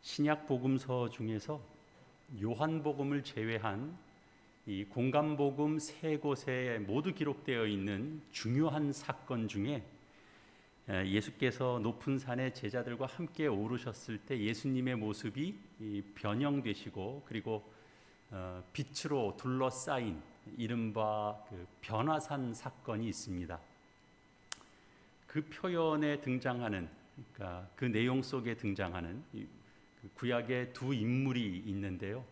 신약 복음서 중에서 요한복음을 제외한 이 공간복음 세 곳에 모두 기록되어 있는 중요한 사건 중에 예수께서 높은 산에 제자들과 함께 오르셨을 때 예수님의 모습이 변형되시고 그리고 빛으로 둘러싸인 이른바 그 변화산 사건이 있습니다. 그 표현에 등장하는 그러니까 그 내용 속에 등장하는 구약의 두 인물이 있는데요.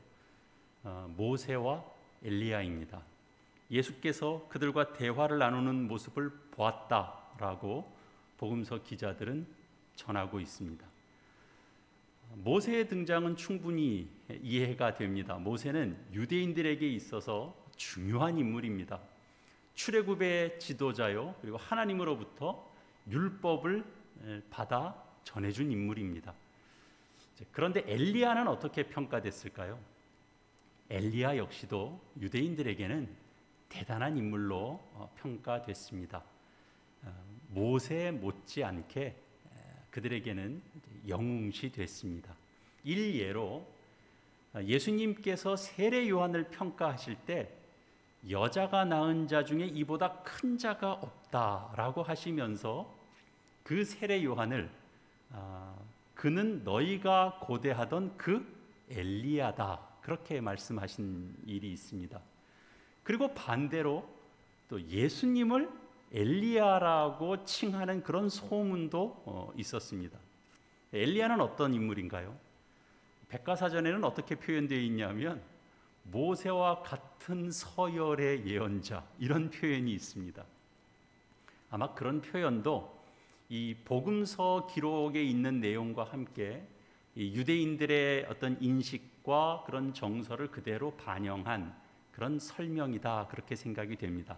모세와 엘리야입니다. 예수께서 그들과 대화를 나누는 모습을 보았다라고 복음서 기자들은 전하고 있습니다. 모세의 등장은 충분히 이해가 됩니다. 모세는 유대인들에게 있어서 중요한 인물입니다. 출애굽의 지도자요, 그리고 하나님으로부터 율법을 받아 전해준 인물입니다. 그런데 엘리야는 어떻게 평가됐을까요? 엘리야 역시도 유대인들에게는 대단한 인물로 평가됐습니다. 모세 못지않게 그들에게는 영웅시 됐습니다. 일예로 예수님께서 세례 요한을 평가하실 때 여자가 낳은 자 중에 이보다 큰 자가 없다라고 하시면서 그 세례 요한을 그는 너희가 고대하던 그 엘리야다 그렇게 말씀하신 일이 있습니다. 그리고 반대로 또 예수님을 엘리야라고 칭하는 그런 소문도 있었습니다. 엘리야는 어떤 인물인가요? 백과사전에는 어떻게 표현되어 있냐면 모세와 같은 서열의 예언자 이런 표현이 있습니다. 아마 그런 표현도 이 복음서 기록에 있는 내용과 함께 이 유대인들의 어떤 인식과 그런 정서를 그대로 반영한 그런 설명이다 그렇게 생각이 됩니다.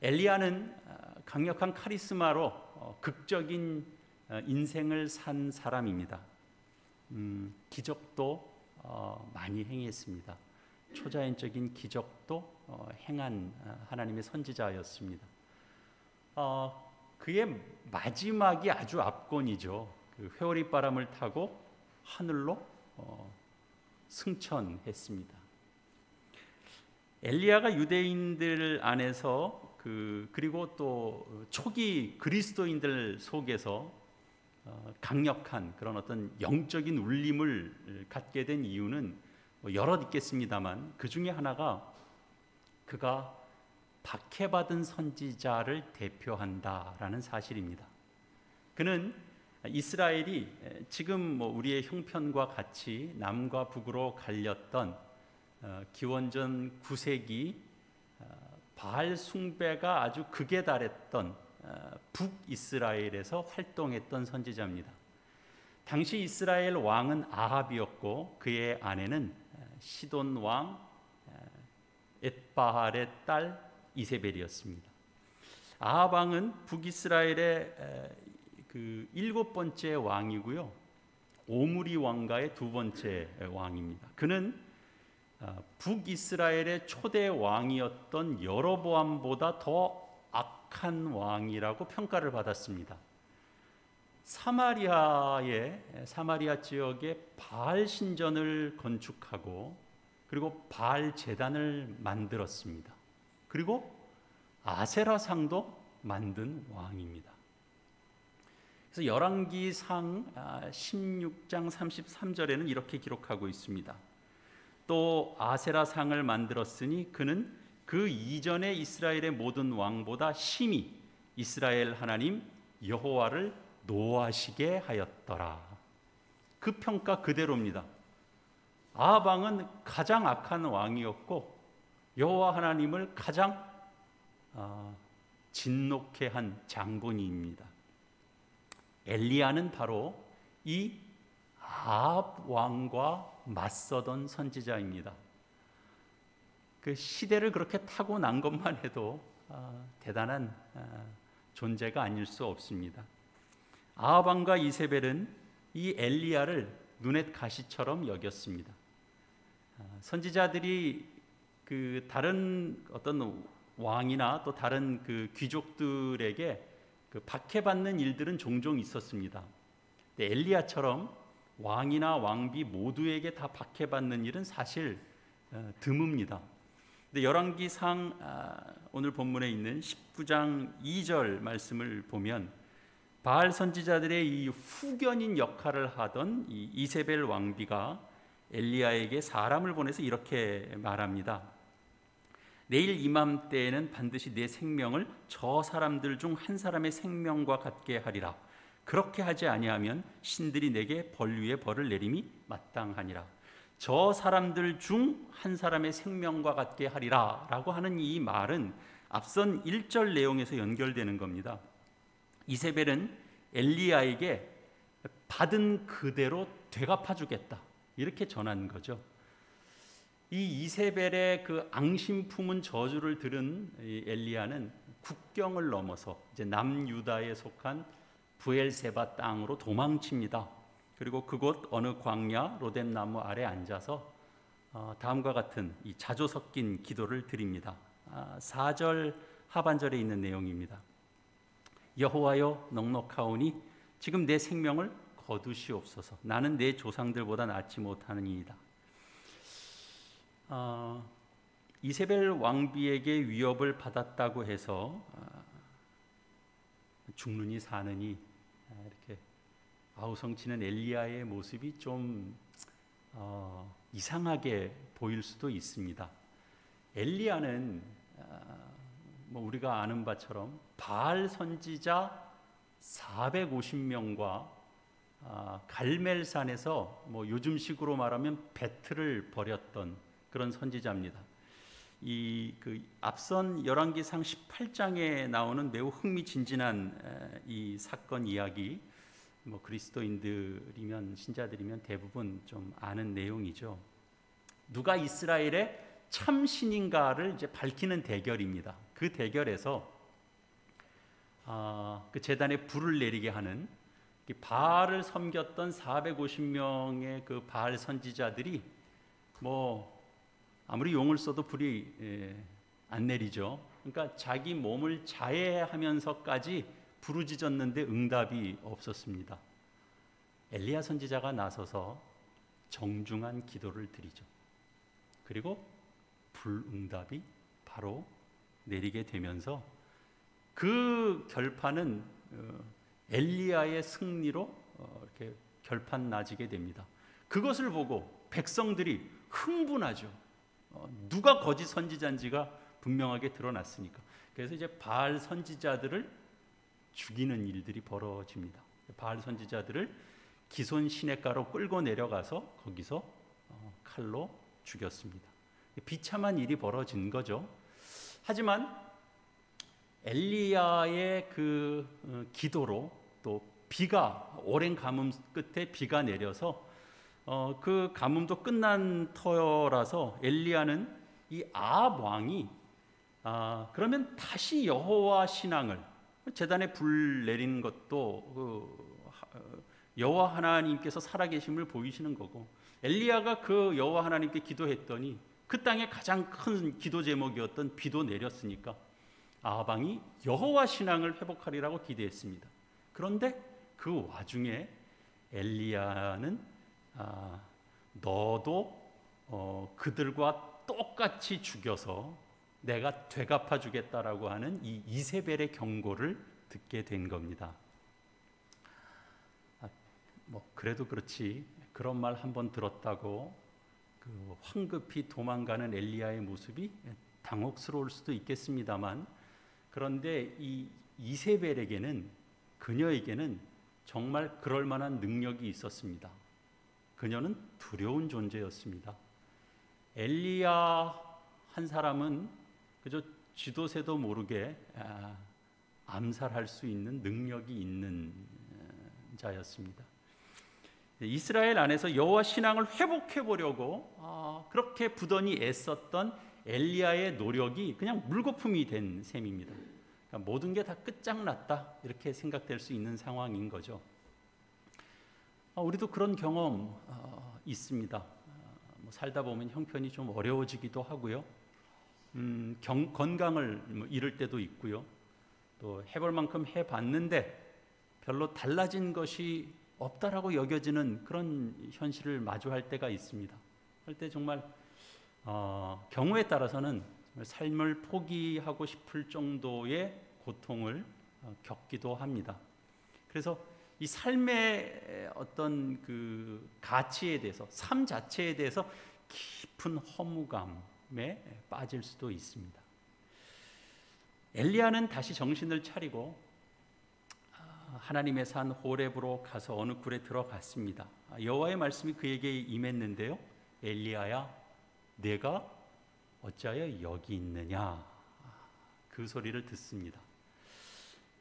엘리야는 강력한 카리스마로 극적인 인생을 산 사람입니다. 기적도 많이 행했습니다. 초자연적인 기적도 행한 하나님의 선지자였습니다. 그의 마지막이 아주 압권이죠. 그 회오리 바람을 타고 하늘로 승천했습니다. 엘리야가 유대인들 안에서 그리고 또 초기 그리스도인들 속에서 강력한 그런 어떤 영적인 울림을 갖게 된 이유는 여럿 있겠습니다만 그 중에 하나가 그가 박해받은 선지자를 대표한다라는 사실입니다. 그는 이스라엘이 지금 우리의 형편과 같이 남과 북으로 갈렸던 기원전 9세기 바알 숭배가 아주 극에 달했던 북이스라엘에서 활동했던 선지자입니다. 당시 이스라엘 왕은 아합이었고 그의 아내는 시돈 왕 엣바할의 딸 이세벨이었습니다. 아합 왕은 북이스라엘의 그 7번째 왕이고요. 오므리 왕가의 2번째 왕입니다. 그는 북이스라엘의 초대 왕이었던 여로보암보다 더 악한 왕이라고 평가를 받았습니다. 사마리아 지역에 바알 신전을 건축하고 그리고 바알 제단을 만들었습니다. 그리고 아세라상도 만든 왕입니다. 그래서 열왕기상 16장 33절에는 이렇게 기록하고 있습니다. 또 아세라상을 만들었으니 그는 그 이전의 이스라엘의 모든 왕보다 심히 이스라엘 하나님 여호와를 노하시게 하였더라. 그 평가 그대로입니다. 아합 왕은 가장 악한 왕이었고 여호와 하나님을 가장 진노케 한 장본인입니다. 엘리야는 바로 이 아합 왕과 맞서던 선지자입니다. 그 시대를 그렇게 타고난 것만 해도 대단한 존재가 아닐 수 없습니다. 아합 왕과 이세벨은 이 엘리야를 눈엣 가시처럼 여겼습니다. 선지자들이 그 다른 어떤 왕이나 또 다른 그 귀족들에게 그 박해받는 일들은 종종 있었습니다. 엘리야처럼 왕이나 왕비 모두에게 다 박해받는 일은 사실 드뭅니다. 근데 열왕기상 오늘 본문에 있는 19장 2절 말씀을 보면 바알 선지자들의 이 후견인 역할을 하던 이 이세벨 왕비가 엘리야에게 사람을 보내서 이렇게 말합니다. 내일 이맘때에는 반드시 내 생명을 저 사람들 중 한 사람의 생명과 같게 하리라. 그렇게 하지 아니하면 신들이 내게 벌 위에 벌을 내림이 마땅하니라. 저 사람들 중 한 사람의 생명과 같게 하리라 라고 하는 이 말은 앞선 1절 내용에서 연결되는 겁니다. 이세벨은 엘리야에게 받은 그대로 되갚아 주겠다 이렇게 전한 거죠. 이 이세벨의 그 앙심 품은 저주를 들은 엘리야는 국경을 넘어서 이제 남유다에 속한 브엘세바 땅으로 도망칩니다. 그리고 그곳 어느 광야 로뎀 나무 아래 앉아서 다음과 같은 이 자조 섞인 기도를 드립니다. 4절 하반절에 있는 내용입니다. 여호와여 넉넉하오니 지금 내 생명을 거두시옵소서. 나는 내 조상들보다 낫지 못하느니이다. 이세벨 왕비에게 위협을 받았다고 해서 죽느니 사느니 이렇게 아우성치는 엘리야의 모습이 좀 이상하게 보일 수도 있습니다. 엘리야는 우리가 아는 바처럼 바알 선지자 450명과 갈멜산에서 요즘식으로 말하면 배틀을 벌였던 그런 선지자입니다. 앞선 열왕기상 18장에 나오는 매우 흥미진진한 이 사건 이야기, 그리스도인들이면 신자들이면 대부분 좀 아는 내용이죠. 누가 이스라엘의 참 신인가를 이제 밝히는 대결입니다. 그 대결에서 그 제단에 불을 내리게 하는 바알을 섬겼던 450명의 그 바알 선지자들이 아무리 용을 써도 불이 안 내리죠. 그러니까 자기 몸을 자해하면서까지 부르짖었는데 응답이 없었습니다. 엘리야 선지자가 나서서 정중한 기도를 드리죠. 그리고 불응답이 바로 내리게 되면서 그 결판은 엘리야의 승리로 이렇게 결판 나지게 됩니다. 그것을 보고 백성들이 흥분하죠. 누가 거짓 선지자인지가 분명하게 드러났으니까. 그래서 이제 바알 선지자들을 죽이는 일들이 벌어집니다. 바알 선지자들을 기손 시냇가로 끌고 내려가서 거기서 칼로 죽였습니다. 비참한 일이 벌어진 거죠. 하지만 엘리야의 그 기도로 또 비가 오랜 가뭄 끝에 비가 내려서 그 가뭄도 끝난 터라서 엘리야는 이 아합 왕이 그러면 다시 여호와 신앙을 제단에 불 내리는 것도 여호와 하나님께서 살아계심을 보이시는 거고 엘리야가 그 여호와 하나님께 기도했더니 그 땅에 가장 큰 기도 제목이었던 비도 내렸으니까 아합 왕이 여호와 신앙을 회복하리라고 기대했습니다. 그런데 그 와중에 엘리야는 너도 그들과 똑같이 죽여서 내가 되갚아 주겠다라고 하는 이 이세벨의 경고를 듣게 된 겁니다. 그래도 그렇지 그런 말 한번 들었다고 그 황급히 도망가는 엘리야의 모습이 당혹스러울 수도 있겠습니다만 그런데 이 이세벨에게는 그녀에게는 정말 그럴 만한 능력이 있었습니다. 그녀는 두려운 존재였습니다. 엘리야 한 사람은 그저 쥐도새도 모르게 암살할 수 있는 능력이 있는 자였습니다. 이스라엘 안에서 여호와 신앙을 회복해 보려고 그렇게 부단히 애썼던 엘리야의 노력이 그냥 물거품이 된 셈입니다. 그러니까 모든 게 다 끝장났다 이렇게 생각될 수 있는 상황인 거죠. 우리도 그런 경험 있습니다. 살다 보면 형편이 좀 어려워지기도 하고요. 건강을 잃을 때도 있고요. 또 해볼 만큼 해봤는데 별로 달라진 것이 없다라고 여겨지는 그런 현실을 마주할 때가 있습니다. 그럴 때 정말 경우에 따라서는 삶을 포기하고 싶을 정도의 고통을 겪기도 합니다. 그래서 이 삶의 어떤 그 가치에 대해서, 삶 자체에 대해서 깊은 허무감에 빠질 수도 있습니다. 엘리야는 다시 정신을 차리고 하나님의 산 호렙으로 가서 어느 굴에 들어갔습니다. 여호와의 말씀이 그에게 임했는데요. 엘리야야, 내가 어찌하여 여기 있느냐? 그 소리를 듣습니다.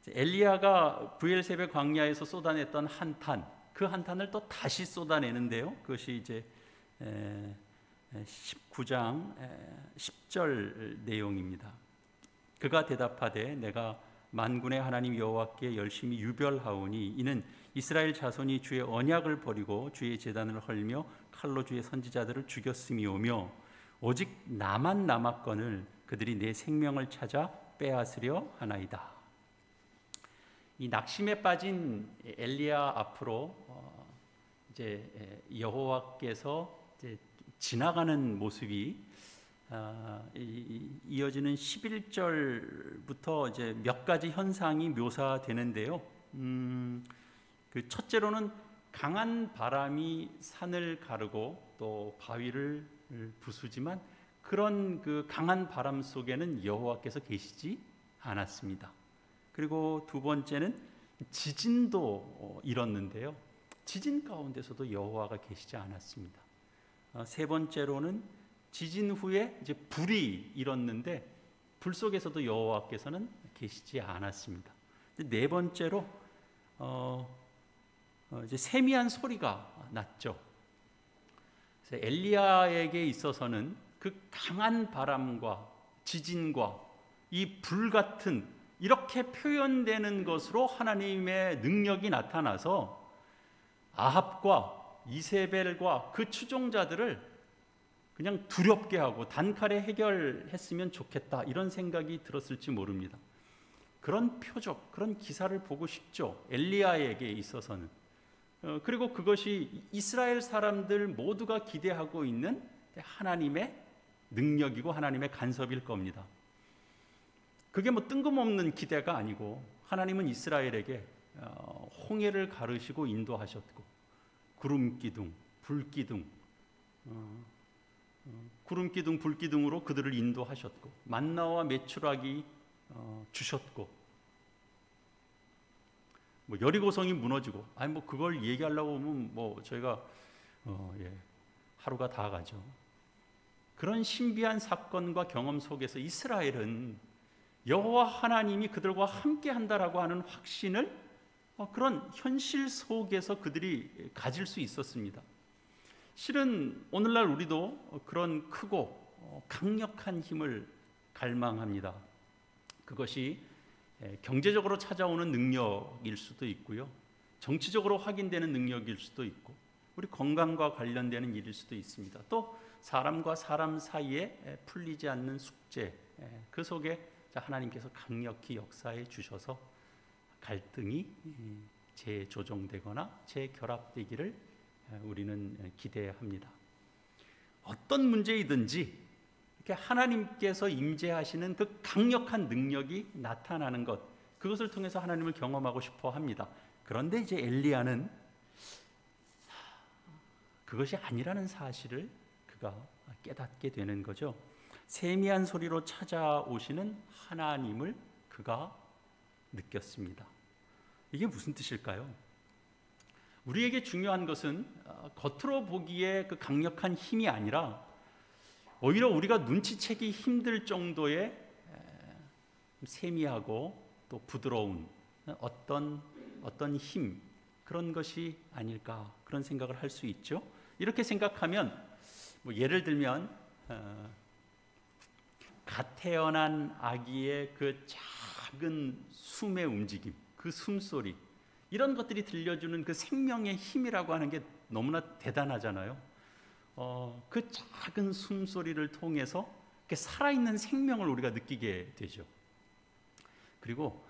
엘리야가 브엘세베 광야에서 쏟아냈던 한탄, 그 한탄을 또 다시 쏟아내는데요. 그것이 이제 19장 10절 내용입니다. 그가 대답하되 내가 만군의 하나님 여호와께 열심히 유별하오니 이는 이스라엘 자손이 주의 언약을 버리고 주의 제단을 헐며 칼로 주의 선지자들을 죽였음이오며 오직 나만 남았거늘 그들이 내 생명을 찾아 빼앗으려 하나이다. 이 낙심에 빠진 엘리야 앞으로 이제 여호와께서 이제 지나가는 모습이 이어지는 11절부터 이제 몇 가지 현상이 묘사되는데요. 그 첫째로는 강한 바람이 산을 가르고 또 바위를 부수지만 그런 그 강한 바람 속에는 여호와께서 계시지 않았습니다. 그리고 두 번째는 지진도 일었는데요. 지진 가운데서도 여호와가 계시지 않았습니다. 세 번째로는 지진 후에 이제 불이 일었는데 불 속에서도 여호와께서는 계시지 않았습니다. 네 번째로 이제 세미한 소리가 났죠. 그래서 엘리야에게 있어서는 그 강한 바람과 지진과 이 불 같은 이렇게 표현되는 것으로 하나님의 능력이 나타나서 아합과 이세벨과 그 추종자들을 그냥 두렵게 하고 단칼에 해결했으면 좋겠다 이런 생각이 들었을지 모릅니다. 그런 표적, 그런 기사를 보고 싶죠. 엘리야에게 있어서는. 그리고 그것이 이스라엘 사람들 모두가 기대하고 있는 하나님의 능력이고 하나님의 간섭일 겁니다. 그게 뭐 뜬금없는 기대가 아니고 하나님은 이스라엘에게 홍해를 가르시고 인도하셨고 구름 기둥, 불 기둥, 구름 기둥, 불 기둥으로 그들을 인도하셨고 만나와 메추라기 주셨고 뭐 여리고성이 무너지고 뭐 그걸 얘기하려고 하면 뭐 저희가 하루가 다 가죠. 그런 신비한 사건과 경험 속에서 이스라엘은 여호와 하나님이 그들과 함께 한다라고 하는 확신을 그런 현실 속에서 그들이 가질 수 있었습니다. 실은 오늘날 우리도 그런 크고 강력한 힘을 갈망합니다. 그것이 경제적으로 찾아오는 능력일 수도 있고요. 정치적으로 확인되는 능력일 수도 있고 우리 건강과 관련되는 일일 수도 있습니다. 또 사람과 사람 사이에 풀리지 않는 숙제, 그 속에 하나님께서 강력히 역사해 주셔서 갈등이 재조정되거나 재결합되기를 우리는 기대합니다. 어떤 문제이든지 이렇게 하나님께서 임재하시는 그 강력한 능력이 나타나는 것, 그것을 통해서 하나님을 경험하고 싶어 합니다. 그런데 이제 엘리야는 그것이 아니라는 사실을 그가 깨닫게 되는 거죠. 세미한 소리로 찾아오시는 하나님을 그가 느꼈습니다. 이게 무슨 뜻일까요? 우리에게 중요한 것은 겉으로 보기에 그 강력한 힘이 아니라 오히려 우리가 눈치채기 힘들 정도의 세미하고 또 부드러운 어떤 힘, 그런 것이 아닐까, 그런 생각을 할 수 있죠. 이렇게 생각하면 뭐 예를 들면 갓 태어난 아기의 그 작은 숨의 움직임, 그 숨소리, 이런 것들이 들려주는 그 생명의 힘이라고 하는 게 너무나 대단하잖아요. 그 작은 숨소리를 통해서 이렇게 살아있는 생명을 우리가 느끼게 되죠. 그리고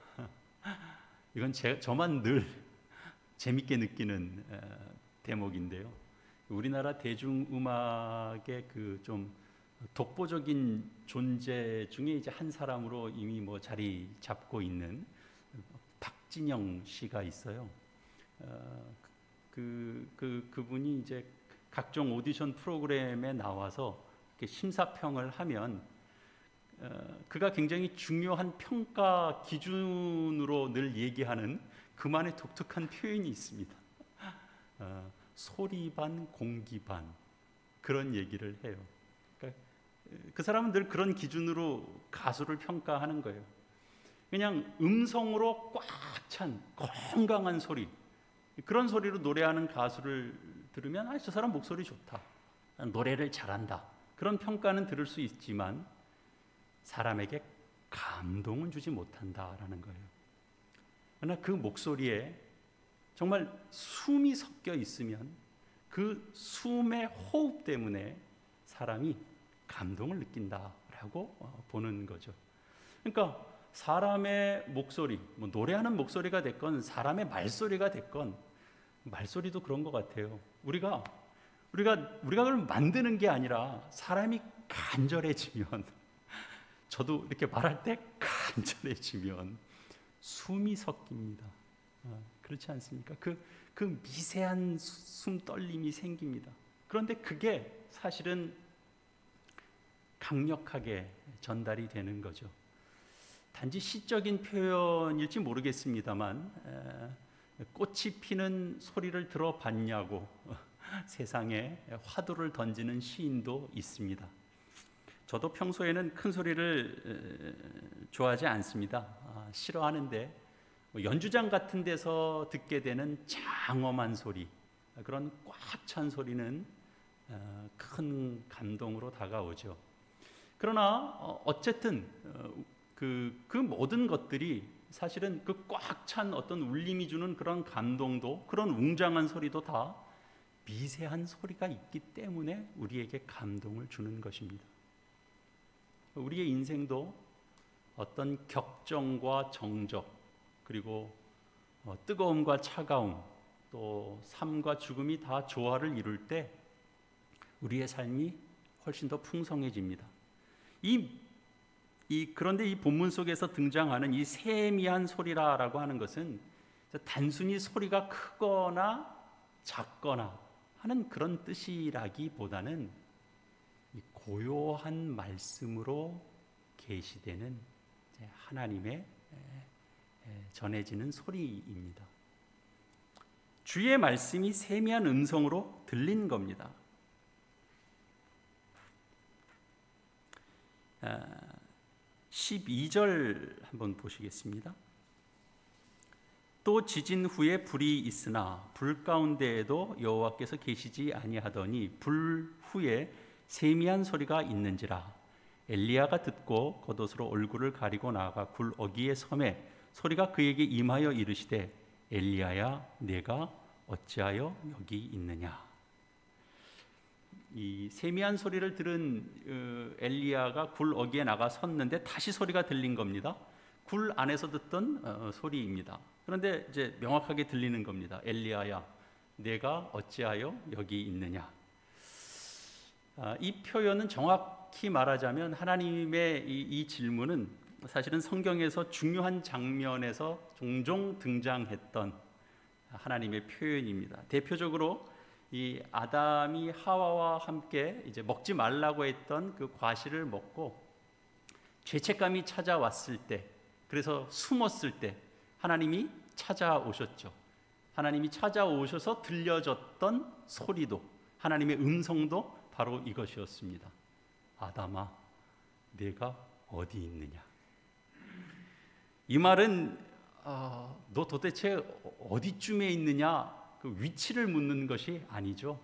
이건 저만 늘 재밌게 느끼는 대목인데요. 우리나라 대중음악의 그 좀 독보적인 존재 중에 이제 한 사람으로 이미 뭐 자리 잡고 있는 박진영 씨가 있어요. 그분이 이제 각종 오디션 프로그램에 나와서 이렇게 심사평을 하면 그가 굉장히 중요한 평가 기준으로 늘 얘기하는 그만의 독특한 표현이 있습니다. 소리 반 공기 반 그런 얘기를 해요. 그러니까 그 사람은 늘 그런 기준으로 가수를 평가하는 거예요. 그냥 음성으로 꽉 찬 건강한 소리, 그런 소리로 노래하는 가수를 들으면 저 사람 목소리 좋다, 노래를 잘한다, 그런 평가는 들을 수 있지만 사람에게 감동은 주지 못한다라는 거예요. 그러나 그 목소리에 정말 숨이 섞여 있으면 그 숨의 호흡 때문에 사람이 감동을 느낀다라고 보는 거죠. 그러니까 사람의 목소리, 뭐 노래하는 목소리가 됐건 사람의 말소리가 됐건, 말소리도 그런 것 같아요. 우리가 그걸 만드는 게 아니라 사람이 간절해지면, 저도 이렇게 말할 때 간절해지면 숨이 섞입니다. 그렇지 않습니까? 그 미세한 숨 떨림이 생깁니다. 그런데 그게 사실은 강력하게 전달이 되는 거죠. 단지 시적인 표현일지 모르겠습니다만 꽃이 피는 소리를 들어봤냐고 세상에 화두를 던지는 시인도 있습니다. 저도 평소에는 큰 소리를 좋아하지 않습니다. 싫어하는데 연주장 같은 데서 듣게 되는 장엄한 소리, 그런 꽉 찬 소리는 큰 감동으로 다가오죠. 그러나 어쨌든 그 모든 것들이 사실은 그 꽉 찬 어떤 울림이 주는 그런 감동도, 그런 웅장한 소리도 다 미세한 소리가 있기 때문에 우리에게 감동을 주는 것입니다. 우리의 인생도 어떤 격정과 정적, 그리고 뜨거움과 차가움, 또 삶과 죽음이 다 조화를 이룰 때 우리의 삶이 훨씬 더 풍성해집니다. 그런데 이 본문 속에서 등장하는 이 세미한 소리라고 하는 것은 단순히 소리가 크거나 작거나 하는 그런 뜻이라기보다는 이 고요한 말씀으로 계시되는 하나님의 전해지는 소리입니다. 주의 말씀이 세미한 음성으로 들린 겁니다. 12절 한번 보시겠습니다. 또 지진 후에 불이 있으나 불 가운데에도 여호와께서 계시지 아니하더니 불 후에 세미한 소리가 있는지라. 엘리야가 듣고 겉옷으로 얼굴을 가리고 나아가 굴 어귀에 섬에 소리가 그에게 임하여 이르시되 엘리야야 내가 어찌하여 여기 있느냐. 이 세미한 소리를 들은 엘리야가 굴 어귀에 나가 섰는데 다시 소리가 들린 겁니다. 굴 안에서 듣던 소리입니다. 그런데 이제 명확하게 들리는 겁니다. 엘리야야 내가 어찌하여 여기 있느냐. 이 표현은 정확히 말하자면 하나님의 이 질문은 사실은 성경에서 중요한 장면에서 종종 등장했던 하나님의 표현입니다. 대표적으로 이 아담이 하와와 함께 이제 먹지 말라고 했던 그 과실을 먹고 죄책감이 찾아왔을 때, 그래서 숨었을 때 하나님이 찾아오셨죠. 하나님이 찾아오셔서 들려졌던 소리도, 하나님의 음성도 바로 이것이었습니다. 아담아, 내가 어디 있느냐. 이 말은 너 도대체 어디쯤에 있느냐, 그 위치를 묻는 것이 아니죠.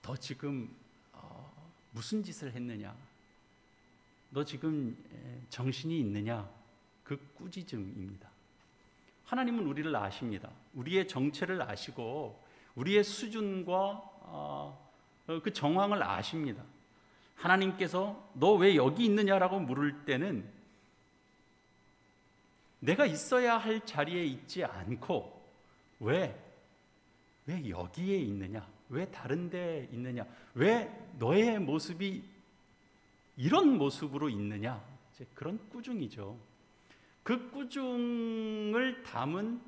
너 지금 무슨 짓을 했느냐, 너 지금 정신이 있느냐, 그 꾸짖음입니다. 하나님은 우리를 아십니다. 우리의 정체를 아시고 우리의 수준과 그 정황을 아십니다. 하나님께서 너 왜 여기 있느냐라고 물을 때는 내가 있어야 할 자리에 있지 않고 왜? 왜 여기에 있느냐? 왜 다른 데 있느냐? 왜 너의 모습이 이런 모습으로 있느냐? 이제 그런 꾸중이죠. 그 꾸중을 담은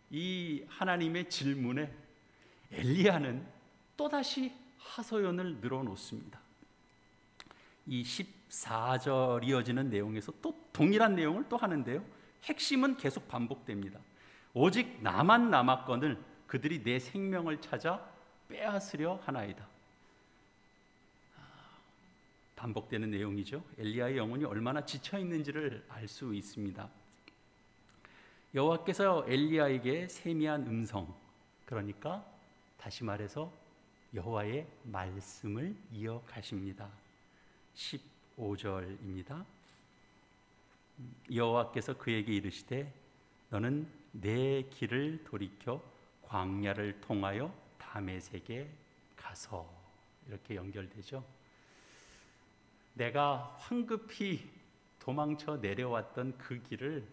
이 하나님의 질문에 엘리야는 또다시 하소연을 늘어놓습니다. 이 14절 이어지는 내용에서 또 동일한 내용을 또 하는데요, 핵심은 계속 반복됩니다. 오직 나만 남았거늘 그들이 내 생명을 찾아 빼앗으려 하나이다. 반복되는 내용이죠. 엘리야의 영혼이 얼마나 지쳐 있는지를 알 수 있습니다. 여호와께서 엘리야에게 세미한 음성, 그러니까 다시 말해서 여호와의 말씀을 이어가십니다. 15절입니다. 여호와께서 그에게 이르시되 너는 내 길을 돌이켜 광야를 통하여 다메섹에 가서, 이렇게 연결되죠. 내가 황급히 도망쳐 내려왔던 그 길을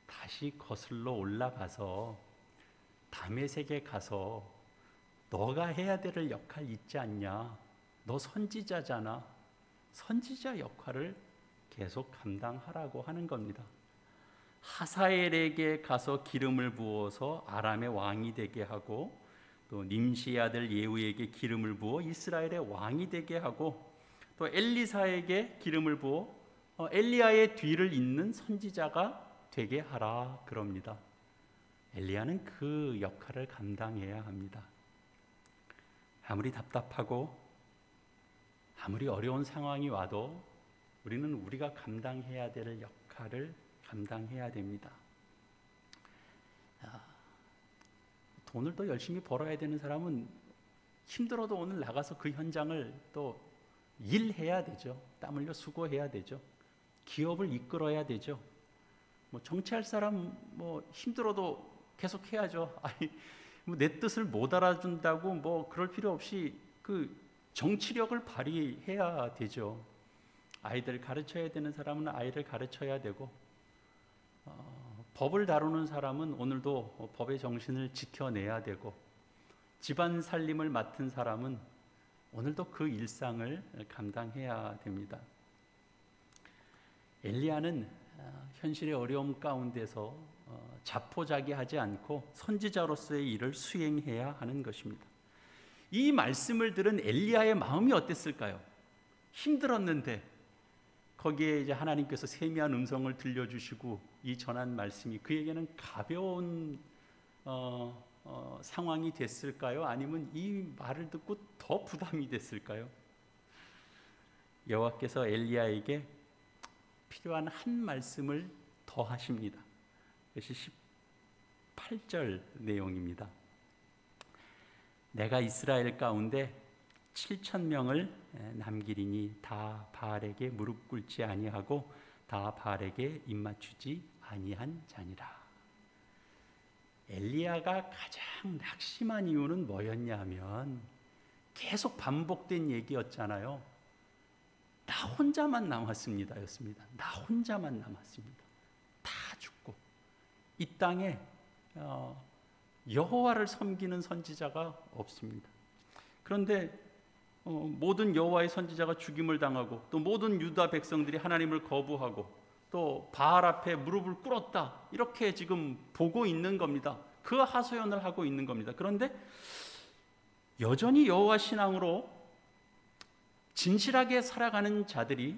다시 거슬러 올라가서 다메섹에 가서 너가 해야 될 역할 있지 않냐? 너 선지자잖아. 선지자 역할을 계속 감당하라고 하는 겁니다. 하사엘에게 가서 기름을 부어서 아람의 왕이 되게 하고, 또 님시의 아들 예후에게 기름을 부어 이스라엘의 왕이 되게 하고, 또 엘리사에게 기름을 부어 엘리야의 뒤를 잇는 선지자가 되게 하라 그럽니다. 엘리야는 그 역할을 감당해야 합니다. 아무리 답답하고 아무리 어려운 상황이 와도 우리는 우리가 감당해야 될 역할을 감당해야 됩니다. 돈을 또 열심히 벌어야 되는 사람은 힘들어도 오늘 나가서 그 현장을 또 일해야 되죠. 땀 흘려 수고해야 되죠. 기업을 이끌어야 되죠. 뭐 정치할 사람 뭐 힘들어도 계속 해야죠. 아니 뭐 내 뜻을 못 알아준다고 뭐 그럴 필요 없이 그 정치력을 발휘해야 되죠. 아이들 가르쳐야 되는 사람은 아이를 가르쳐야 되고, 법을 다루는 사람은 오늘도 법의 정신을 지켜내야 되고, 집안 살림을 맡은 사람은 오늘도 그 일상을 감당해야 됩니다. 엘리야는 현실의 어려움 가운데서 자포자기하지 않고 선지자로서의 일을 수행해야 하는 것입니다. 이 말씀을 들은 엘리야의 마음이 어땠을까요? 힘들었는데 거기에 이제 하나님께서 세미한 음성을 들려주시고 이 전한 말씀이 그에게는 가벼운 상황이 됐을까요? 아니면 이 말을 듣고 더 부담이 됐을까요? 여호와께서 엘리야에게 필요한 한 말씀을 더 하십니다. 그것이 18절 내용입니다. 내가 이스라엘 가운데 7,000명을 남기리니 다 바알에게 무릎 꿇지 아니하고 다 바알에게 입맞추지 아니한 자니라. 엘리야가 가장 낙심한 이유는 뭐였냐면 계속 반복된 얘기였잖아요. 나 혼자만 남았습니다 였습니다. 나 혼자만 남았습니다. 다 죽고 이 땅에 여호와를 섬기는 선지자가 없습니다. 그런데 모든 여호와의 선지자가 죽임을 당하고, 또 모든 유다 백성들이 하나님을 거부하고, 또 바알 앞에 무릎을 꿇었다, 이렇게 지금 보고 있는 겁니다. 그 하소연을 하고 있는 겁니다. 그런데 여전히 여호와 신앙으로 진실하게 살아가는 자들이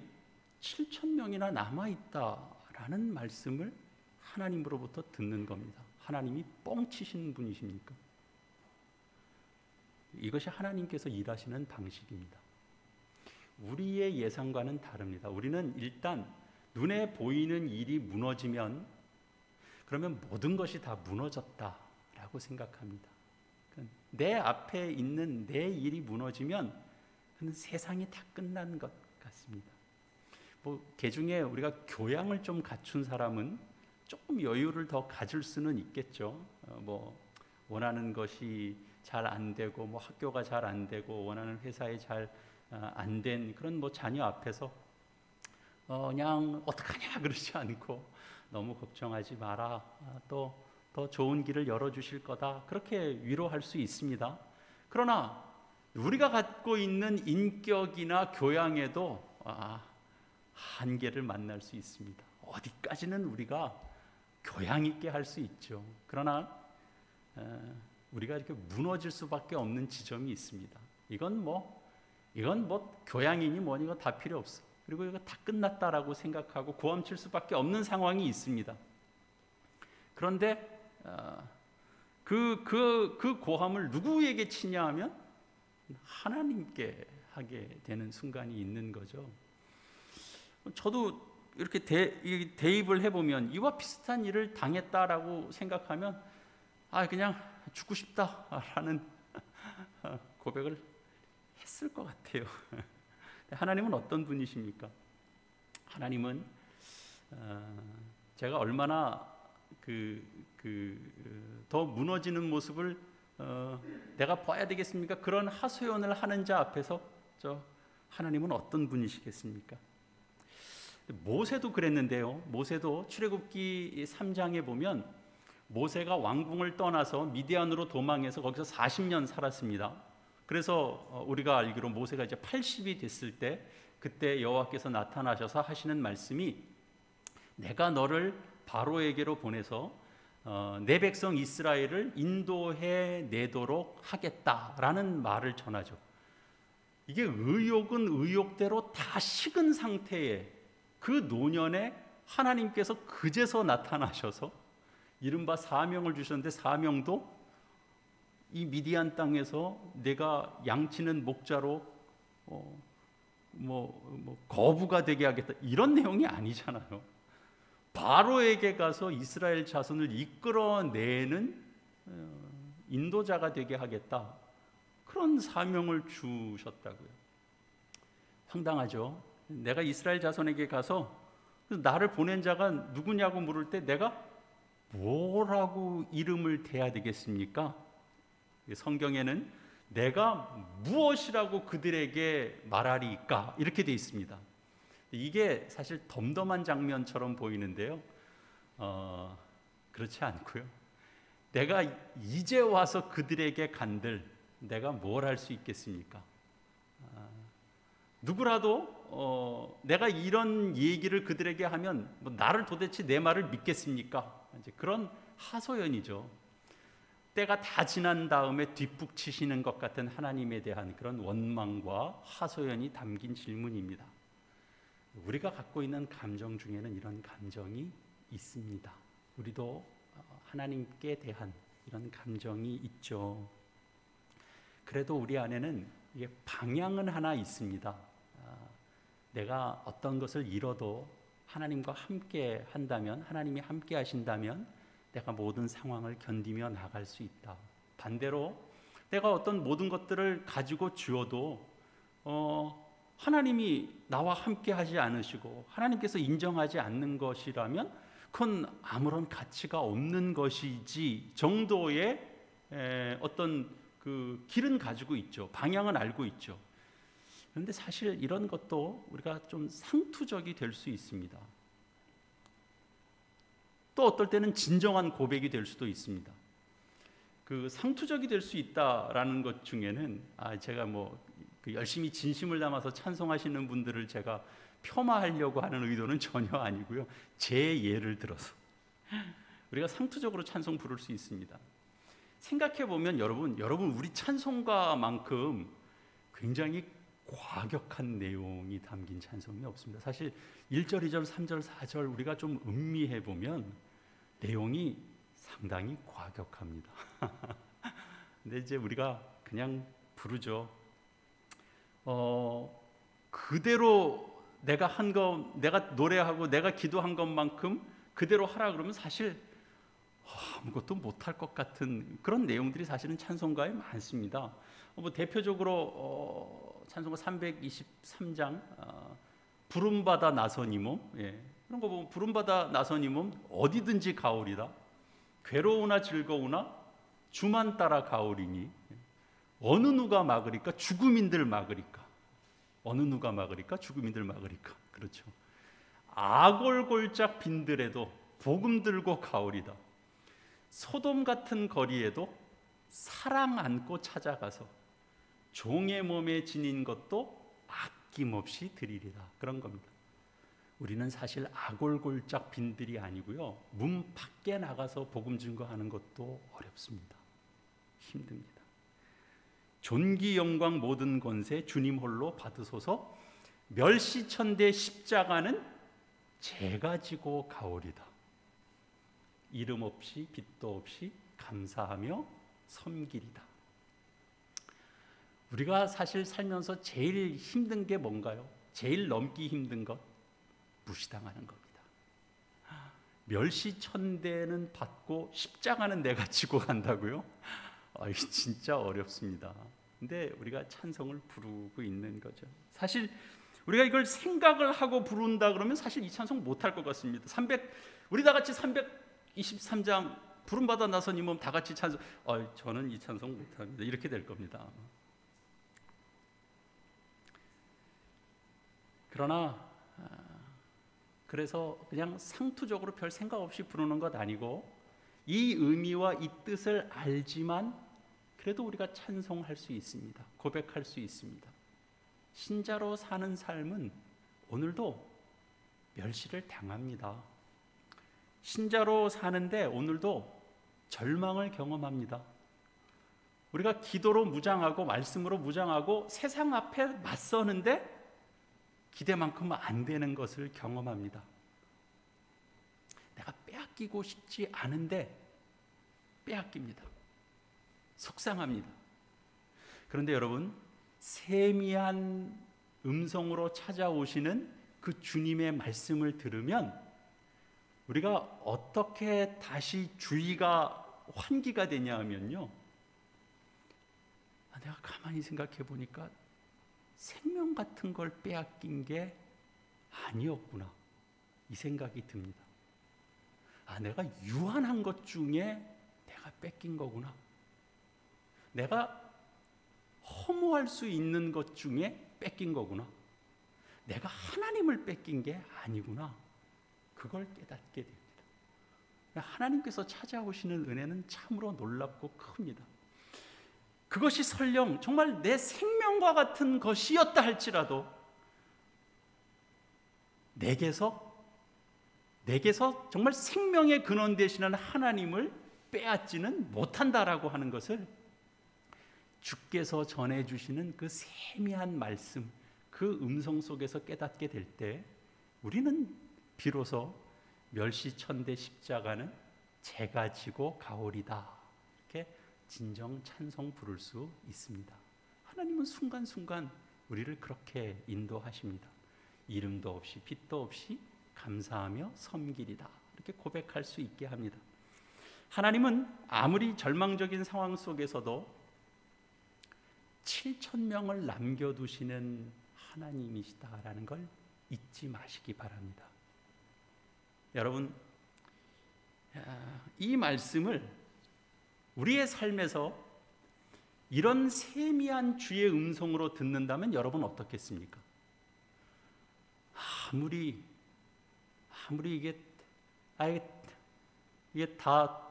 7,000명이나 남아있다라는 말씀을 하나님으로부터 듣는 겁니다. 하나님이 뻥치신 분이십니까? 이것이 하나님께서 일하시는 방식입니다. 우리의 예상과는 다릅니다. 우리는 일단 눈에 보이는 일이 무너지면 그러면 모든 것이 다 무너졌다라고 생각합니다. 내 앞에 있는 내 일이 무너지면 그는 세상이 다 끝난 것 같습니다. 개중에 우리가 교양을 좀 갖춘 사람은 조금 여유를 더 가질 수는 있겠죠. 원하는 것이 잘 안 되고, 학교가 잘 안 되고, 원하는 회사에 잘 안 된 그런 자녀 앞에서 그냥 어떡하냐 그러지 않고 너무 걱정하지 마라. 또 더 좋은 길을 열어주실 거다, 그렇게 위로할 수 있습니다. 그러나 우리가 갖고 있는 인격이나 교양에도 한계를 만날 수 있습니다. 어디까지는 우리가 교양 있게 할 수 있죠. 그러나 우리가 이렇게 무너질 수밖에 없는 지점이 있습니다. 이건 뭐 교양이니 뭐니 이거 다 필요 없어. 그리고 이거 다 끝났다라고 생각하고 고함칠 수밖에 없는 상황이 있습니다. 그런데 그 고함을 누구에게 치냐 하면 하나님께 하게 되는 순간이 있는 거죠. 저도 이렇게 대입을 해보면 이와 비슷한 일을 당했다라고 생각하면 그냥 죽고 싶다라는 고백을 했을 것 같아요. 하나님은 어떤 분이십니까? 하나님은 제가 얼마나 더 무너지는 모습을 내가 봐야 되겠습니까? 그런 하소연을 하는 자 앞에서 하나님은 어떤 분이시겠습니까? 모세도 그랬는데요. 모세도 출애굽기 3장에 보면 모세가 왕궁을 떠나서 미디안으로 도망해서 거기서 40년 살았습니다. 그래서 우리가 알기로 모세가 이제 80이 됐을 때 그때 여호와께서 나타나셔서 하시는 말씀이 내가 너를 바로에게로 보내서 내 백성 이스라엘을 인도해 내도록 하겠다라는 말을 전하죠. 이게 의욕은 의욕대로 다 식은 상태에 그 노년에 하나님께서 그제서 나타나셔서 이른바 사명을 주셨는데, 사명도 이 미디안 땅에서 내가 양치는 목자로 거부가 되게 하겠다, 이런 내용이 아니잖아요. 바로에게 가서 이스라엘 자손을 이끌어내는 인도자가 되게 하겠다, 그런 사명을 주셨다고요. 황당하죠. 내가 이스라엘 자손에게 가서 나를 보낸 자가 누구냐고 물을 때 내가 뭐라고 이름을 대야 되겠습니까? 성경에는 내가 무엇이라고 그들에게 말하리까, 이렇게 돼 있습니다. 이게 사실 덤덤한 장면처럼 보이는데요, 그렇지 않고요. 내가 이제 와서 그들에게 간들 내가 뭘 할 수 있겠습니까? 누구라도 내가 이런 얘기를 그들에게 하면 나를 도대체 내 말을 믿겠습니까? 이제 그런 하소연이죠. 때가 다 지난 다음에 뒷북치시는 것 같은 하나님에 대한 그런 원망과 하소연이 담긴 질문입니다. 우리가 갖고 있는 감정 중에는 이런 감정이 있습니다. 우리도 하나님께 대한 이런 감정이 있죠. 그래도 우리 안에는 이게 방향은 하나 있습니다. 내가 어떤 것을 잃어도 하나님과 함께 한다면, 하나님이 함께 하신다면 내가 모든 상황을 견디며 나갈 수 있다. 반대로 내가 어떤 모든 것들을 가지고 주어도 하나님이 나와 함께 하지 않으시고 하나님께서 인정하지 않는 것이라면 그건 아무런 가치가 없는 것이지 정도의 어떤 그 길은 가지고 있죠. 방향은 알고 있죠. 그런데 사실 이런 것도 우리가 좀 상투적이 될 수 있습니다. 또 어떨 때는 진정한 고백이 될 수도 있습니다. 그 상투적이 될 수 있다라는 것 중에는 제가 그 열심히 진심을 담아서 찬송하시는 분들을 제가 폄하하려고 하는 의도는 전혀 아니고요. 제 예를 들어서 우리가 상투적으로 찬송 부를 수 있습니다. 생각해 보면 여러분 우리 찬송가만큼 굉장히 과격한 내용이 담긴 찬송이 없습니다. 사실 1절, 2절, 3절, 4절 우리가 좀 음미해 보면 내용이 상당히 과격합니다. 근데 이제 우리가 그냥 부르죠. 그대로 내가 노래하고 내가 기도한 것만큼 그대로 하라 그러면 사실 아무것도 못할 것 같은 그런 내용들이 사실은 찬송가에 많습니다. 대표적으로 찬송가 323장 부름받아 나서니 몸, 그런 거 보면 부름받아 나서니 몸 어디든지 가오리다. 괴로우나 즐거우나 주만 따라 가오리니 어느 누가 막으리까? 죽음인들 막으리까? 어느 누가 막으리까? 죽음인들 막으리까? 그렇죠. 아골골짝 빈들에도 복음 들고 가오리다. 소돔 같은 거리에도 사랑 안고 찾아가서 종의 몸에 지닌 것도 아낌없이 드리리라. 그런 겁니다. 우리는 사실 아골골짝 빈들이 아니고요, 문 밖에 나가서 복음 증거하는 것도 어렵습니다. 힘듭니다. 존귀 영광 모든 권세 주님 홀로 받으소서. 멸시천대 십자가는 제가 지고 가오리다. 이름 없이 빚도 없이 감사하며 섬기리다. 우리가 사실 살면서 제일 힘든 게 뭔가요? 제일 넘기 힘든 것, 무시당하는 겁니다. 멸시천대는 받고 십자가는 내가 지고 간다고요? 이게 진짜 어렵습니다. 근데 우리가 찬송을 부르고 있는 거죠. 사실 우리가 이걸 생각을 하고 부른다 그러면 사실 이 찬송 못할 것 같습니다. 우리 다 같이 323장 부름받아 나선 이 몸 다 같이 찬송, 저는 이 찬송 못합니다, 이렇게 될 겁니다. 그러나 그래서 그냥 상투적으로 별 생각 없이 부르는 것 아니고 이 의미와 이 뜻을 알지만 그래도 우리가 찬송할 수 있습니다. 고백할 수 있습니다. 신자로 사는 삶은 오늘도 멸시를 당합니다. 신자로 사는데 오늘도 절망을 경험합니다. 우리가 기도로 무장하고 말씀으로 무장하고 세상 앞에 맞서는데 기대만큼은 안 되는 것을 경험합니다. 내가 빼앗기고 싶지 않은데 빼앗깁니다. 속상합니다. 그런데 여러분, 세미한 음성으로 찾아오시는 그 주님의 말씀을 들으면 우리가 어떻게 다시 주의가 환기가 되냐 하면요, 내가 가만히 생각해 보니까 생명 같은 걸 빼앗긴 게 아니었구나, 이 생각이 듭니다. 내가 유한한 것 중에 내가 뺏긴 거구나. 내가 허무할 수 있는 것 중에 뺏긴 거구나. 내가 하나님을 뺏긴 게 아니구나. 그걸 깨닫게 됩니다. 하나님께서 찾아오시는 은혜는 참으로 놀랍고 큽니다. 그것이 설령 정말 내 생명과 같은 것이었다 할지라도 내게서 정말 생명의 근원 되시는 하나님을 빼앗지는 못한다라고 하는 것을 주께서 전해주시는 그 세미한 말씀, 그 음성 속에서 깨닫게 될 때 우리는 비로소 멸시천대 십자가는 제가 지고 가오리다, 이렇게 진정 찬송 부를 수 있습니다. 하나님은 순간순간 우리를 그렇게 인도하십니다. 이름도 없이 빚도 없이 감사하며 섬기리다, 이렇게 고백할 수 있게 합니다. 하나님은 아무리 절망적인 상황 속에서도 7,000명을 남겨두시는 하나님이시다라는 걸 잊지 마시기 바랍니다. 여러분, 이 말씀을 우리의 삶에서 이런 세미한 주의 음성으로 듣는다면 여러분 어떻겠습니까? 아무리 이게 다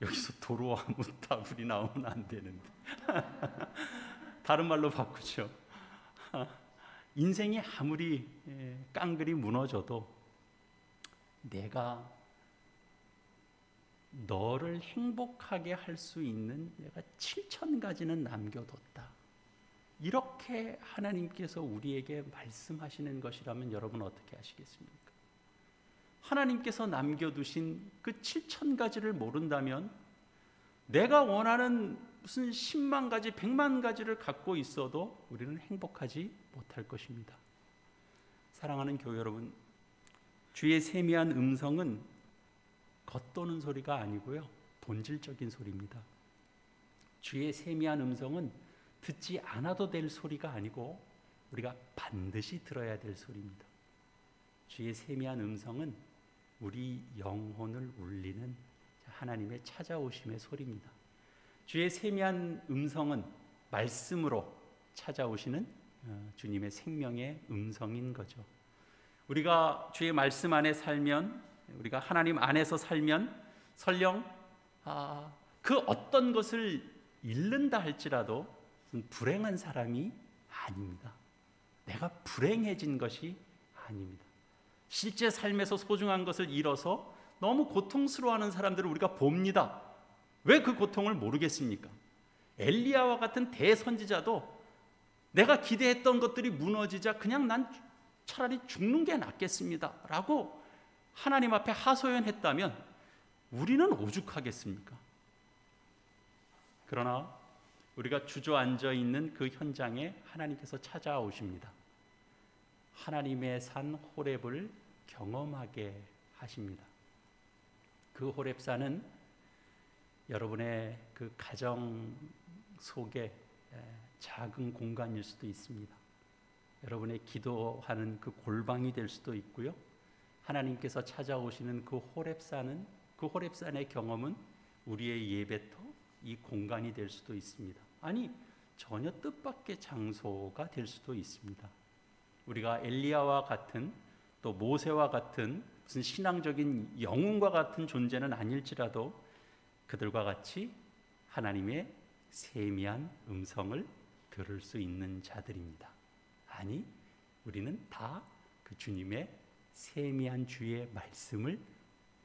여기서 도로와 무타불이 나오면 안 되는데 다른 말로 바꾸죠. 인생이 아무리 깡그리 무너져도 내가 너를 행복하게 할 수 있는 내가 7,000가지는 남겨뒀다, 이렇게 하나님께서 우리에게 말씀하시는 것이라면 여러분 어떻게 하시겠습니까? 하나님께서 남겨두신 그 7,000가지를 모른다면 내가 원하는 무슨 10만 가지, 100만 가지를 갖고 있어도 우리는 행복하지 못할 것입니다. 사랑하는 교회 여러분, 주의 세미한 음성은 겉도는 소리가 아니고요, 본질적인 소리입니다. 주의 세미한 음성은 듣지 않아도 될 소리가 아니고 우리가 반드시 들어야 될 소리입니다. 주의 세미한 음성은 우리 영혼을 울리는 하나님의 찾아오심의 소리입니다. 주의 세미한 음성은 말씀으로 찾아오시는 주님의 생명의 음성인 거죠. 우리가 주의 말씀 안에 살면, 우리가 하나님 안에서 살면 설령 그 어떤 것을 잃는다 할지라도 불행한 사람이 아닙니다. 내가 불행해진 것이 아닙니다. 실제 삶에서 소중한 것을 잃어서 너무 고통스러워하는 사람들을 우리가 봅니다. 왜 그 고통을 모르겠습니까? 엘리야와 같은 대선지자도 내가 기대했던 것들이 무너지자 그냥 난 차라리 죽는 게 낫겠습니다 라고 하나님 앞에 하소연했다면 우리는 오죽하겠습니까? 그러나 우리가 주저앉아 있는 그 현장에 하나님께서 찾아오십니다. 하나님의 산 호렙을 경험하게 하십니다. 그 호렙산은 여러분의 그 가정 속에 작은 공간일 수도 있습니다. 여러분의 기도하는 그 골방이 될 수도 있고요. 하나님께서 찾아오시는 그 호렙산의 경험은 우리의 예배터, 이 공간이 될 수도 있습니다. 아니, 전혀 뜻밖의 장소가 될 수도 있습니다. 우리가 엘리야와 같은 또 모세와 같은 무슨 신앙적인 영웅과 같은 존재는 아닐지라도 그들과 같이 하나님의 세미한 음성을 들을 수 있는 자들입니다. 아니, 우리는 다 그 주님의 세미한 주의 말씀을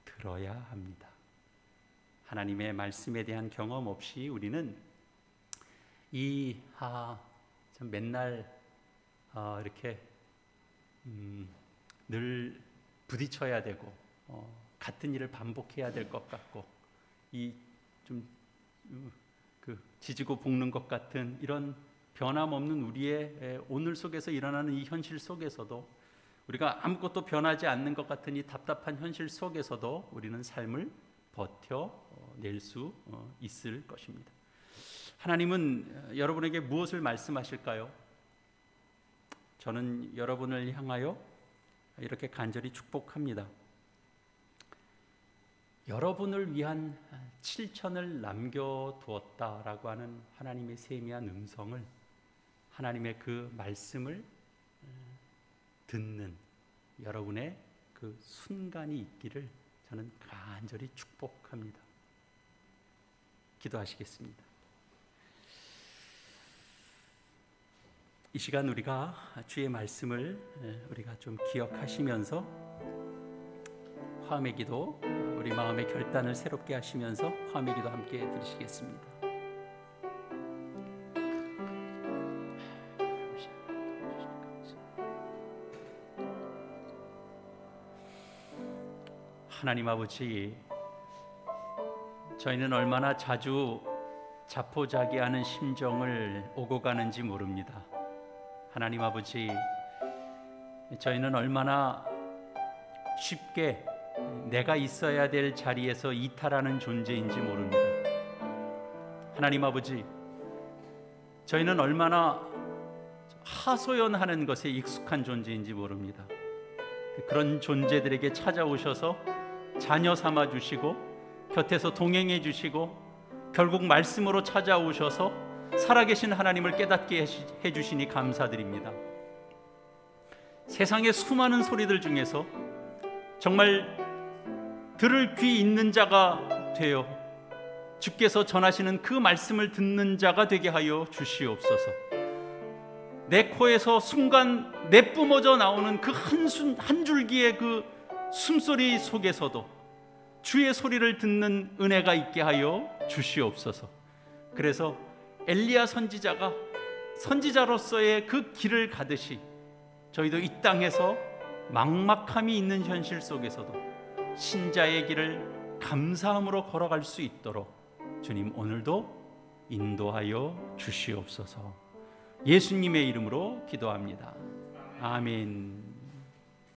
들어야 합니다. 하나님의 말씀에 대한 경험 없이 우리는 맨날 이렇게 늘 부딪혀야 되고 같은 일을 반복해야 될 것 같고 지지고 볶는 것 같은 이런 변함없는 우리의 오늘 속에서 일어나는 이 현실 속에서도 우리가 아무것도 변하지 않는 것 같은 이 답답한 현실 속에서도 우리는 삶을 버텨낼 수 있을 것입니다. 하나님은 여러분에게 무엇을 말씀하실까요? 저는 여러분을 향하여 이렇게 간절히 축복합니다. 여러분을 위한 7천을 남겨두었다라고 하는 하나님의 세미한 음성을, 하나님의 그 말씀을 듣는 여러분의 그 순간이 있기를 저는 간절히 축복합니다. 기도하시겠습니다. 이 시간 우리가 주의 말씀을 우리가 좀 기억하시면서 화음의 기도, 우리 마음의 결단을 새롭게 하시면서 화음의 기도 함께 드리시겠습니다. 하나님 아버지, 저희는 얼마나 자주 자포자기하는 심정을 오고 가는지 모릅니다. 하나님 아버지, 저희는 얼마나 쉽게 내가 있어야 될 자리에서 이탈하는 존재인지 모릅니다. 하나님 아버지, 저희는 얼마나 하소연하는 것에 익숙한 존재인지 모릅니다. 그런 존재들에게 찾아오셔서 자녀 삼아 주시고 곁에서 동행해 주시고 결국 말씀으로 찾아오셔서 살아계신 하나님을 깨닫게 해주시니 감사드립니다. 세상의 수많은 소리들 중에서 정말 들을 귀 있는 자가 되어 주께서 전하시는 그 말씀을 듣는 자가 되게 하여 주시옵소서. 내 코에서 순간 내뿜어져 나오는 그 한 줄기의 그 숨소리 속에서도 주의 소리를 듣는 은혜가 있게 하여 주시옵소서. 그래서 엘리야 선지자가 선지자로서의 그 길을 가듯이 저희도 이 땅에서 막막함이 있는 현실 속에서도 신자의 길을 감사함으로 걸어갈 수 있도록 주님 오늘도 인도하여 주시옵소서. 예수님의 이름으로 기도합니다. 아멘.